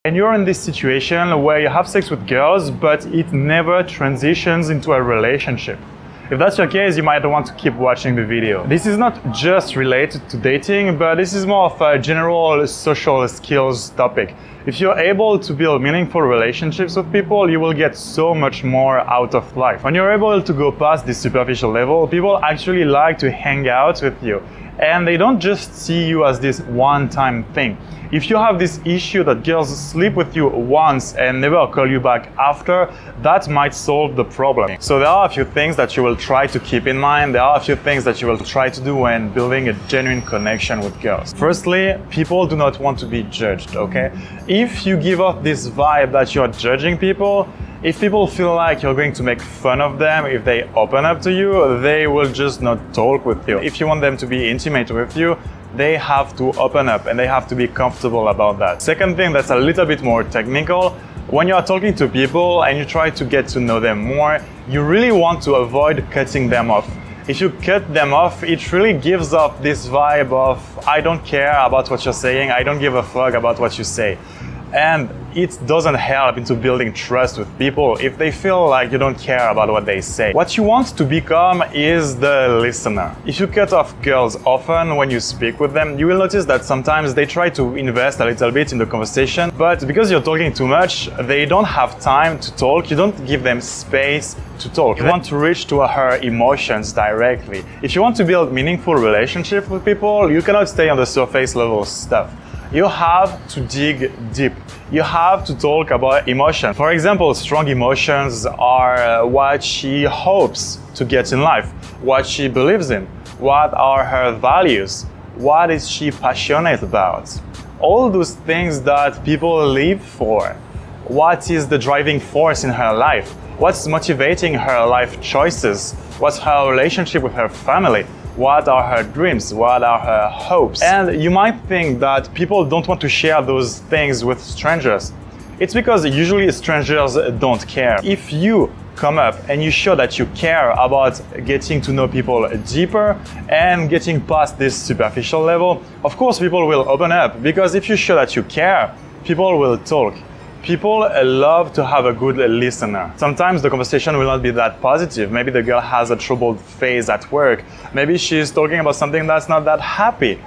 And you're in this situation where you have sex with girls, but it never transitions into a relationship. If that's your case, you might want to keep watching the video. This is not just related to dating, but this is more of a general social skills topic. If you're able to build meaningful relationships with people, you will get so much more out of life. When you're able to go past this superficial level, people actually like to hang out with you. And they don't just see you as this one-time thing. If you have this issue that girls sleep with you once and never call you back after, that might solve the problem. So there are a few things that you will try to keep in mind. There are a few things that you will try to do when building a genuine connection with girls. Firstly, people do not want to be judged, okay? If you give off this vibe that you're judging people, if people feel like you're going to make fun of them, if they open up to you, they will just not talk with you. If you want them to be intimate with you, they have to open up and they have to be comfortable about that. Second thing that's a little bit more technical, when you are talking to people and you try to get to know them more, you really want to avoid cutting them off. If you cut them off, it really gives off this vibe of, I don't care about what you're saying, I don't give a fuck about what you say. And it doesn't help into building trust with people if they feel like you don't care about what they say. What you want to become is the listener. If you cut off girls often when you speak with them, you will notice that sometimes they try to invest a little bit in the conversation, but because you're talking too much, they don't have time to talk. You don't give them space to talk. You want to reach to her emotions directly. If you want to build meaningful relationships with people, you cannot stay on the surface level stuff. You have to dig deep. You have to talk about emotion. For example, strong emotions are what she hopes to get in life, what she believes in, what are her values, what is she passionate about. All those things that people live for. What is the driving force in her life? What's motivating her life choices? What's her relationship with her family? What are her dreams? What are her hopes? And you might think that people don't want to share those things with strangers. It's because usually strangers don't care. If you come up and you show that you care about getting to know people deeper and getting past this superficial level, of course people will open up, because if you show that you care, people will talk. People love to have a good listener. Sometimes the conversation will not be that positive. Maybe the girl has a troubled phase at work. Maybe she's talking about something that's not that happy.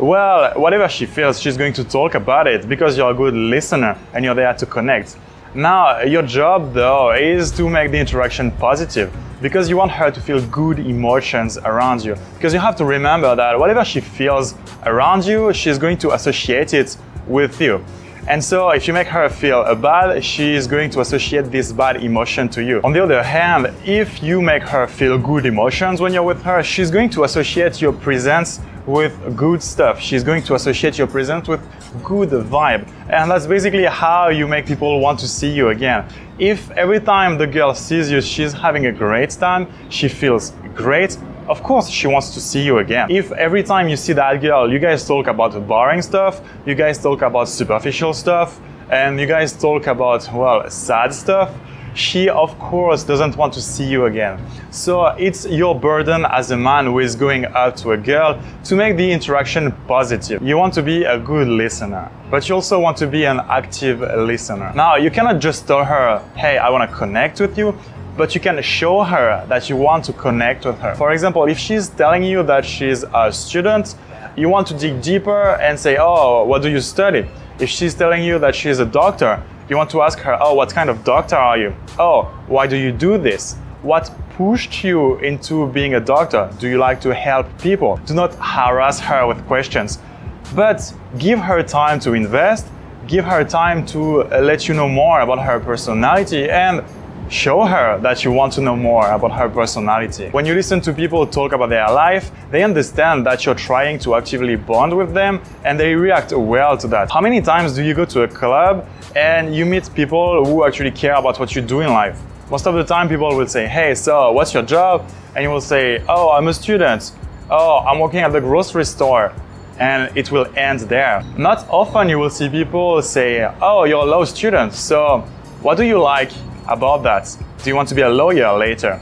Well, whatever she feels, she's going to talk about it because you're a good listener and you're there to connect. Now, your job though is to make the interaction positive, because you want her to feel good emotions around you. Because you have to remember that whatever she feels around you, she's going to associate it with you. And so if you make her feel bad, she is going to associate this bad emotion to you. On the other hand, if you make her feel good emotions when you're with her, she's going to associate your presence with good stuff. She's going to associate your presence with good vibe. And that's basically how you make people want to see you again. If every time the girl sees you, she's having a great time, she feels great, of course she wants to see you again. If every time you see that girl, you guys talk about boring stuff, you guys talk about superficial stuff, and you guys talk about, well, sad stuff, she of course doesn't want to see you again. So it's your burden as a man who is going up to a girl to make the interaction positive. You want to be a good listener, but you also want to be an active listener. Now, you cannot just tell her, hey, I want to connect with you, but you can show her that you want to connect with her. For example, if she's telling you that she's a student, you want to dig deeper and say, oh, what do you study? If she's telling you that she's a doctor, you want to ask her, oh, what kind of doctor are you? Oh, why do you do this? What pushed you into being a doctor? Do you like to help people? Do not harass her with questions, but give her time to invest, give her time to let you know more about her personality, and show her that you want to know more about her personality. When you listen to people talk about their life, they understand that you're trying to actively bond with them, and they react well to that. How many times do you go to a club and you meet people who actually care about what you do in life? Most of the time people will say, hey, so what's your job? And you will say, oh, I'm a student. Oh, I'm working at the grocery store. And it will end there. Not often you will see people say, oh, you're a law student, so what do you like about that? Do you want to be a lawyer later?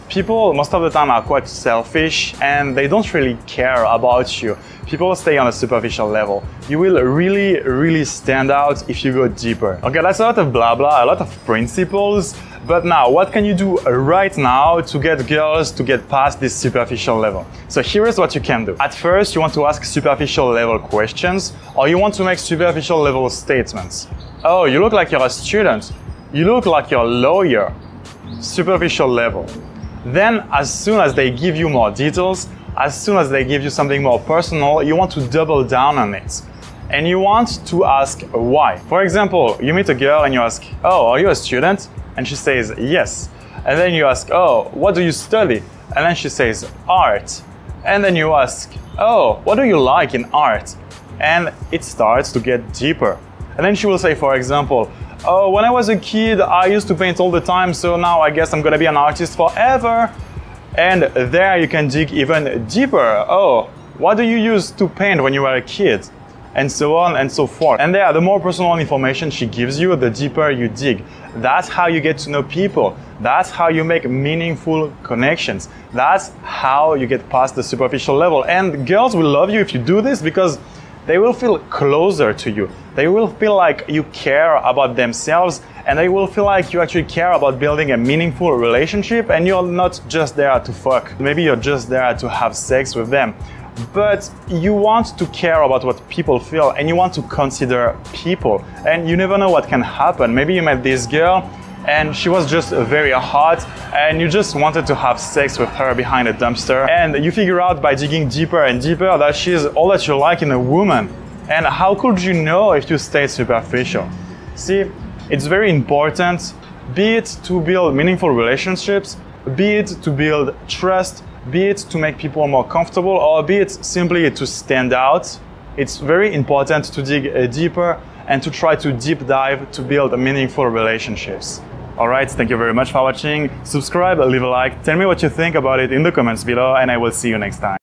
People most of the time are quite selfish and they don't really care about you. People stay on a superficial level. You will really stand out if you go deeper. Okay, that's a lot of blah blah, a lot of principles, but now what can you do right now to get girls to get past this superficial level? So here is what you can do. At first, you want to ask superficial level questions, or you want to make superficial level statements. Oh, you look like you're a student. You look like you're a lawyer. Superficial level. Then, as soon as they give you more details, as soon as they give you something more personal, you want to double down on it. And you want to ask why. For example, you meet a girl and you ask, oh, are you a student? And she says, yes. And then you ask, oh, what do you study? And then she says, art. And then you ask, oh, what do you like in art? And it starts to get deeper. And then she will say, for example, oh, when I was a kid, I used to paint all the time, so now I guess I'm gonna be an artist forever. And there you can dig even deeper. Oh, what do you use to paint when you were a kid? And so on and so forth. And there, the more personal information she gives you, the deeper you dig. That's how you get to know people. That's how you make meaningful connections. That's how you get past the superficial level. And girls will love you if you do this because they will feel closer to you. They will feel like you care about themselves, and they will feel like you actually care about building a meaningful relationship and you're not just there to fuck. Maybe you're just there to have sex with them. But you want to care about what people feel and you want to consider people. And you never know what can happen. Maybe you met this girl and she was just very hot and you just wanted to have sex with her behind a dumpster, and you figure out by digging deeper and deeper that she's all that you like in a woman. And how could you know if you stayed superficial? See, it's very important, be it to build meaningful relationships, be it to build trust, be it to make people more comfortable, or be it simply to stand out. It's very important to dig deeper and to try to deep dive to build meaningful relationships. Alright, thank you very much for watching. Subscribe, leave a like, tell me what you think about it in the comments below, and I will see you next time.